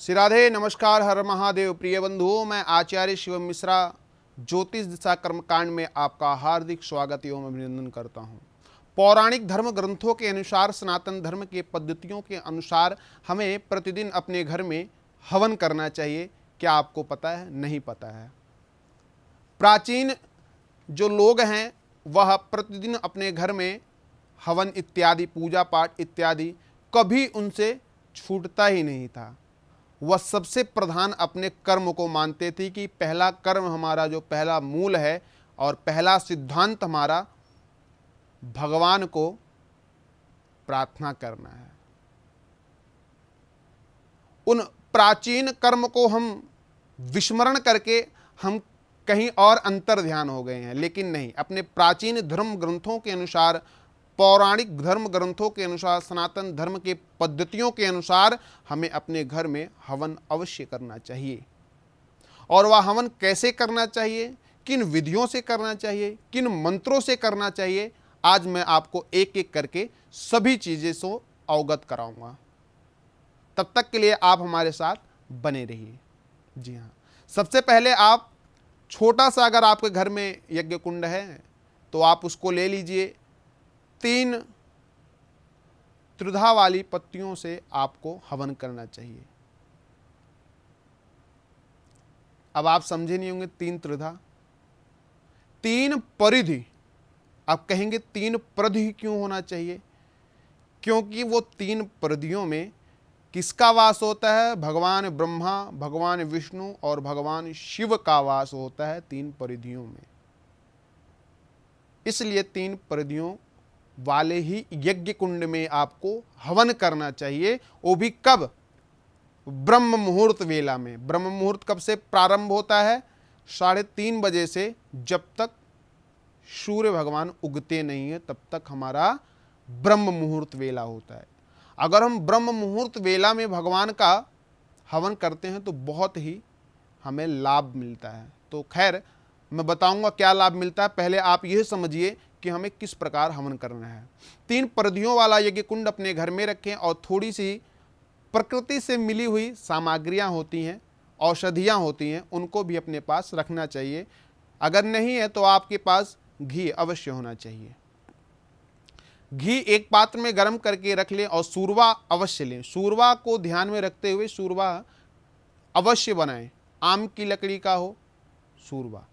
श्री राधे, नमस्कार, हर महादेव। प्रिय बंधुओं, मैं आचार्य शिवम मिश्रा ज्योतिष दिशा कर्मकांड में आपका हार्दिक स्वागत एवं अभिनंदन करता हूं। पौराणिक धर्म ग्रंथों के अनुसार, सनातन धर्म के पद्धतियों के अनुसार हमें प्रतिदिन अपने घर में हवन करना चाहिए। क्या आपको पता है? नहीं पता है। प्राचीन जो लोग हैं वह प्रतिदिन अपने घर में हवन इत्यादि, पूजा पाठ इत्यादि कभी उनसे छूटता ही नहीं था। वह सबसे प्रधान अपने कर्म को मानते थे कि पहला कर्म हमारा, जो पहला मूल है और पहला सिद्धांत हमारा, भगवान को प्रार्थना करना है। उन प्राचीन कर्म को हम विस्मरण करके हम कहीं और अंतर ध्यान हो गए हैं, लेकिन नहीं, अपने प्राचीन धर्म ग्रंथों के अनुसार, पौराणिक धर्म ग्रंथों के अनुसार, सनातन धर्म के पद्धतियों के अनुसार हमें अपने घर में हवन अवश्य करना चाहिए। और वह हवन कैसे करना चाहिए, किन विधियों से करना चाहिए, किन मंत्रों से करना चाहिए, आज मैं आपको एक एक करके सभी चीजें से अवगत कराऊंगा। तब तक के लिए आप हमारे साथ बने रहिए। जी हाँ, सबसे पहले आप छोटा सा, अगर आपके घर में यज्ञ कुंड है तो आप उसको ले लीजिए। 3 त्रिधा वाली पत्तियों से आपको हवन करना चाहिए। अब आप समझे नहीं होंगे 3 त्रिधा, 3 परिधि। आप कहेंगे 3 परिधि क्यों होना चाहिए? क्योंकि वो 3 परिधियों में किसका वास होता है? भगवान ब्रह्मा, भगवान विष्णु और भगवान शिव का वास होता है 3 परिधियों में। इसलिए 3 परिधियों वाले ही यज्ञ कुंड में आपको हवन करना चाहिए। वो भी कब? ब्रह्म मुहूर्त वेला में। ब्रह्म मुहूर्त कब से प्रारंभ होता है? 3:30 बजे से। जब तक सूर्य भगवान उगते नहीं है तब तक हमारा ब्रह्म मुहूर्त वेला होता है। अगर हम ब्रह्म मुहूर्त वेला में भगवान का हवन करते हैं तो बहुत ही हमें लाभ मिलता है। तो खैर, मैं बताऊंगा क्या लाभ मिलता है। पहले आप यह समझिए कि हमें किस प्रकार हवन करना है। 3 परिधियों वाला यज्ञ कुंड अपने घर में रखें और थोड़ी सी प्रकृति से मिली हुई सामग्रियां होती हैं, औषधियां होती हैं, उनको भी अपने पास रखना चाहिए। अगर नहीं है तो आपके पास घी अवश्य होना चाहिए। घी एक पात्र में गर्म करके रख लें और सूरवा अवश्य लें। सूरवा को ध्यान में रखते हुए सूरवा अवश्य बनाएं। आम की लकड़ी का हो सूरवा।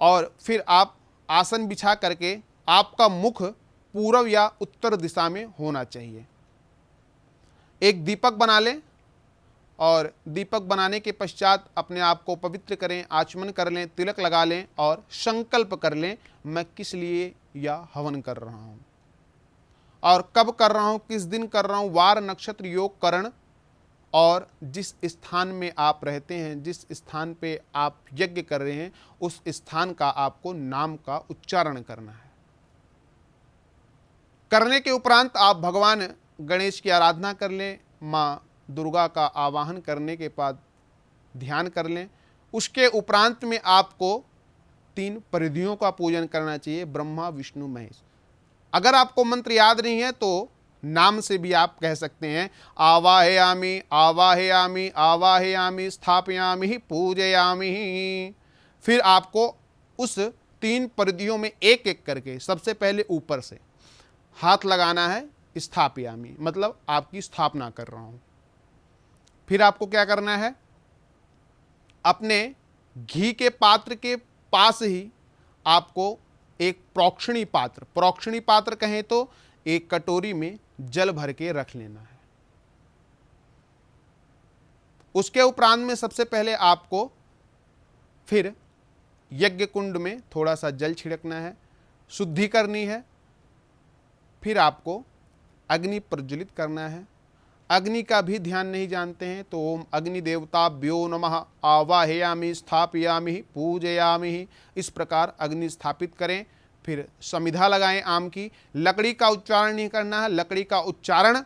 और फिर आप आसन बिछा करके, आपका मुख पूर्व या उत्तर दिशा में होना चाहिए। एक दीपक बना लें और दीपक बनाने के पश्चात अपने आप को पवित्र करें, आचमन कर लें, तिलक लगा लें और संकल्प कर लें, मैं किस लिए यह हवन कर रहा हूं और कब कर रहा हूं, किस दिन कर रहा हूं, वार, नक्षत्र, योग, करण और जिस स्थान में आप रहते हैं, जिस स्थान पे आप यज्ञ कर रहे हैं, उस स्थान का आपको नाम का उच्चारण करना है। करने के उपरांत आप भगवान गणेश की आराधना कर लें, माँ दुर्गा का आवाहन करने के बाद ध्यान कर लें। उसके उपरांत में आपको 3 परिधियों का पूजन करना चाहिए, ब्रह्मा, विष्णु, महेश। अगर आपको मंत्र याद नहीं है तो नाम से भी आप कह सकते हैं, आवाहयामि आवाहयामि आवाहयामि स्थापयामि पूजयामि। फिर आपको उस 3 परिधियों में एक एक करके, सबसे पहले ऊपर से हाथ लगाना है। स्थापयामि मतलब आपकी स्थापना कर रहा हूं। फिर आपको क्या करना है? अपने घी के पात्र के पास ही आपको एक प्रोक्षणी पात्र कहें तो एक कटोरी में जल भर के रख लेना है। उसके उपरांत में सबसे पहले आपको फिर यज्ञ कुंड में थोड़ा सा जल छिड़कना है, शुद्धि करनी है। फिर आपको अग्नि प्रज्वलित करना है। अग्नि का भी ध्यान नहीं जानते हैं तो ओम अग्नि देवताभ्यो नमः आवाहयामि स्थापयामि पूजयामि, इस प्रकार अग्नि स्थापित करें। फिर समिधा लगाएं आम की। लकड़ी का उच्चारण नहीं करना है। लकड़ी का उच्चारण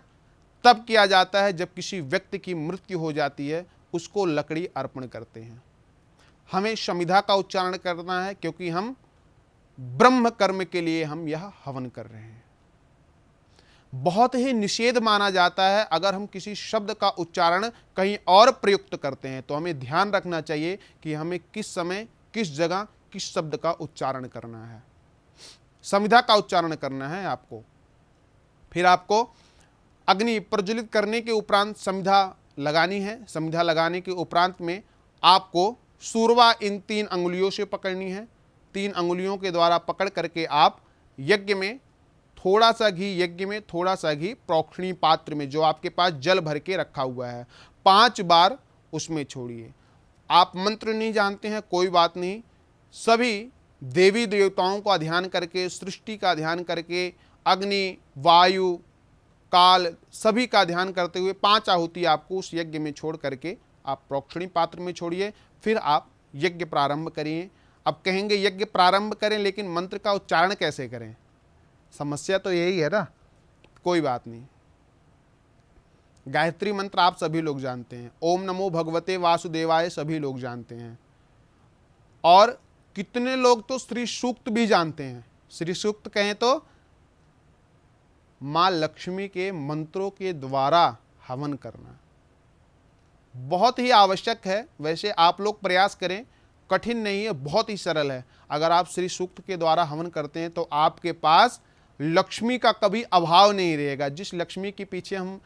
तब किया जाता है जब किसी व्यक्ति की मृत्यु हो जाती है, उसको लकड़ी अर्पण करते हैं। हमें समिधा का उच्चारण करना है क्योंकि हम ब्रह्म कर्म के लिए हम यह हवन कर रहे हैं। बहुत ही निषेध माना जाता है। अगर हम किसी शब्द का उच्चारण कहीं और प्रयुक्त करते हैं तो हमें ध्यान रखना चाहिए कि हमें किस समय, किस जगह, किस शब्द का उच्चारण करना है। संविधा का उच्चारण करना है आपको। फिर आपको अग्नि प्रज्वलित करने के उपरांत संविधा लगानी है। संविधा लगाने के उपरांत में आपको सूरवा इन 3 अंगुलियों से पकड़नी है। 3 अंगुलियों के द्वारा पकड़ करके आप यज्ञ में थोड़ा सा घी, यज्ञ में थोड़ा सा घी प्रोक्षणी पात्र में, जो आपके पास जल भर के रखा हुआ है, 5 बार उसमें छोड़िए। आप मंत्र नहीं जानते हैं, कोई बात नहीं, सभी देवी देवताओं का ध्यान करके, सृष्टि का ध्यान करके, अग्नि, वायु, काल, सभी का ध्यान करते हुए 5 आहुति आपको उस यज्ञ में छोड़ करके आप प्रोक्षणी पात्र में छोड़िए। फिर आप यज्ञ प्रारंभ करिए। अब कहेंगे यज्ञ प्रारंभ करें, लेकिन मंत्र का उच्चारण कैसे करें? समस्या तो यही है ना। कोई बात नहीं, गायत्री मंत्र आप सभी लोग जानते हैं, ओम नमो भगवते वासुदेवाय सभी लोग जानते हैं, और कितने लोग तो श्री सूक्त भी जानते हैं। श्री सूक्त कहें तो मां लक्ष्मी के मंत्रों के द्वारा हवन करना बहुत ही आवश्यक है। वैसे आप लोग प्रयास करें, कठिन नहीं है, बहुत ही सरल है। अगर आप श्री सूक्त के द्वारा हवन करते हैं तो आपके पास लक्ष्मी का कभी अभाव नहीं रहेगा। जिस लक्ष्मी के पीछे हम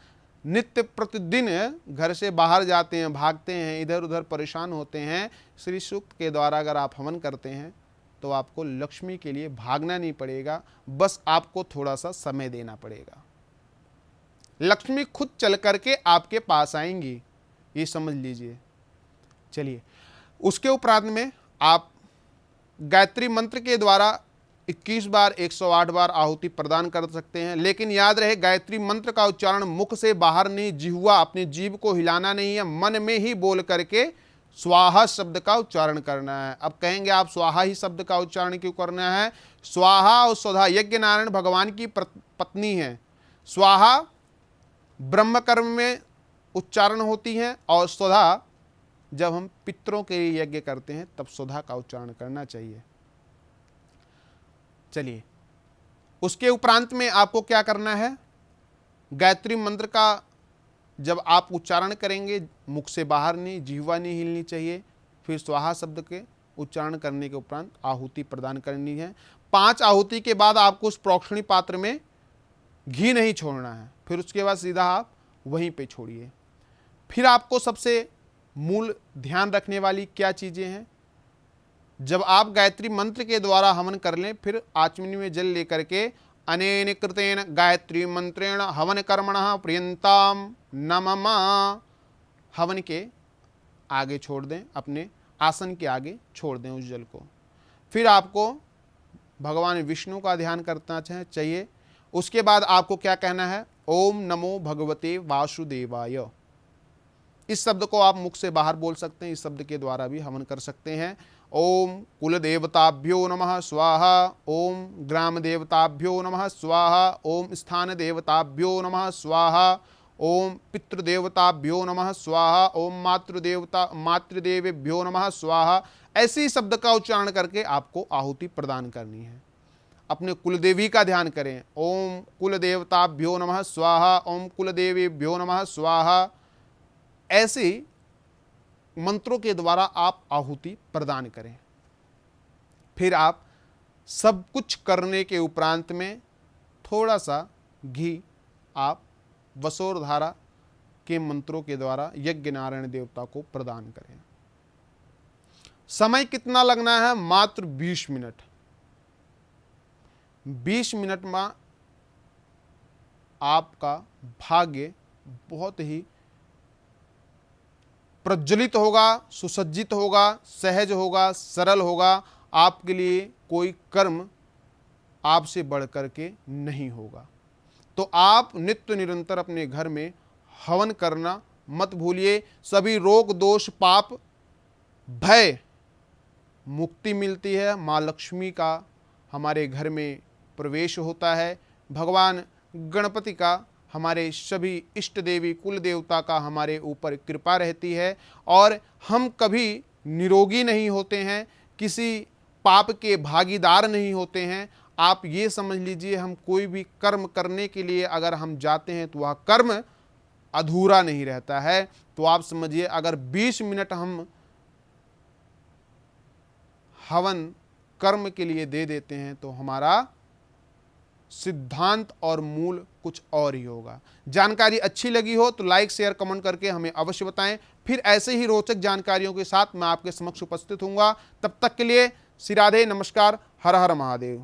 नित्य प्रतिदिन घर से बाहर जाते हैं, भागते हैं, इधर उधर परेशान होते हैं, श्री सूक्त के द्वारा अगर आप हवन करते हैं तो आपको लक्ष्मी के लिए भागना नहीं पड़ेगा, बस आपको थोड़ा सा समय देना पड़ेगा। लक्ष्मी खुद चल करके आपके पास आएंगी, ये समझ लीजिए। चलिए, उसके उपरांत में आप गायत्री मंत्र के द्वारा 21 बार 108 बार आहुति प्रदान कर सकते हैं। लेकिन याद रहे, गायत्री मंत्र का उच्चारण मुख से बाहर नहीं, जिह्वा, अपनी जीभ को हिलाना नहीं है, मन में ही बोल करके स्वाहा शब्द का उच्चारण करना है। अब कहेंगे आप स्वाहा ही शब्द का उच्चारण क्यों करना है? स्वाहा और स्वधा, यज्ञ नारायण भगवान की पत्नी है। स्वाहा ब्रह्म कर्म में उच्चारण होती है, और स्वधा जब हम पितरों के लिए यज्ञ करते हैं तब स्वधा का उच्चारण करना चाहिए। चलिए, उसके उपरांत में आपको क्या करना है? गायत्री मंत्र का जब आप उच्चारण करेंगे, मुख से बाहर नहीं, जिह्वा नहीं हिलनी चाहिए। फिर स्वाहा शब्द के उच्चारण करने के उपरांत आहुति प्रदान करनी है। 5 आहुति के बाद आपको उस प्रोक्षणी पात्र में घी नहीं छोड़ना है। फिर उसके बाद सीधा आप वहीं पे छोड़िए। फिर आपको सबसे मूल ध्यान रखने वाली क्या चीजें हैं? जब आप गायत्री मंत्र के द्वारा हवन कर लें, फिर आचमनी में जल लेकर के अनेन कृतेन गायत्री मंत्रेण हवन कर्मणः प्रियंताम नममा हवन के आगे छोड़ दें, अपने आसन के आगे छोड़ दें उस जल को। फिर आपको भगवान विष्णु का ध्यान करना चाहिए। उसके बाद आपको क्या कहना है? ओम नमो भगवते वासुदेवाय। इस शब्द को आप मुख से बाहर बोल सकते हैं, इस शब्द के द्वारा भी हवन कर सकते हैं। ओम कुल देवताभ्यो नमः स्वाहा, ओम ग्राम देवताभ्यो नमः स्वाहा, ओम स्थान देवताभ्यो नमः स्वाहा, ओम पितृदेवताभ्यो नमः स्वाहा, ओम मातृदेवेभ्यो नमः स्वाहा। ऐसे शब्द का उच्चारण करके आपको आहुति प्रदान करनी है। अपने कुलदेवी का ध्यान करें। ओम कुल देवताभ्यो नमः स्वाहा, ओम कुलदेवीभ्यो नमः स्वाहा। ऐसे मंत्रों के द्वारा आप आहुति प्रदान करें। फिर आप सब कुछ करने के उपरांत में थोड़ा सा घी आप वसोर धारा के मंत्रों के द्वारा यज्ञ नारायण देवता को प्रदान करें। समय कितना लगना है? मात्र 20 मिनट। 20 मिनट में आपका भाग्य बहुत ही प्रज्वलित होगा, सुसज्जित होगा, सहज होगा, सरल होगा। आपके लिए कोई कर्म आपसे बढ़ करके नहीं होगा। तो आप नित्य निरंतर अपने घर में हवन करना मत भूलिए। सभी रोग दोष पाप भय मुक्ति मिलती है। माँ लक्ष्मी का हमारे घर में प्रवेश होता है। भगवान गणपति का, हमारे सभी इष्ट देवी कुल देवता का हमारे ऊपर कृपा रहती है, और हम कभी निरोगी नहीं होते हैं, किसी पाप के भागीदार नहीं होते हैं। आप ये समझ लीजिए, हम कोई भी कर्म करने के लिए अगर हम जाते हैं तो वह कर्म अधूरा नहीं रहता है। तो आप समझिए, अगर 20 मिनट हम हवन कर्म के लिए दे देते हैं तो हमारा सिद्धांत और मूल कुछ और ही होगा। जानकारी अच्छी लगी हो तो लाइक शेयर कमेंट करके हमें अवश्य बताएं। फिर ऐसे ही रोचक जानकारियों के साथ मैं आपके समक्ष उपस्थित हूंगा। तब तक के लिए श्री राधे, नमस्कार, हर हर महादेव।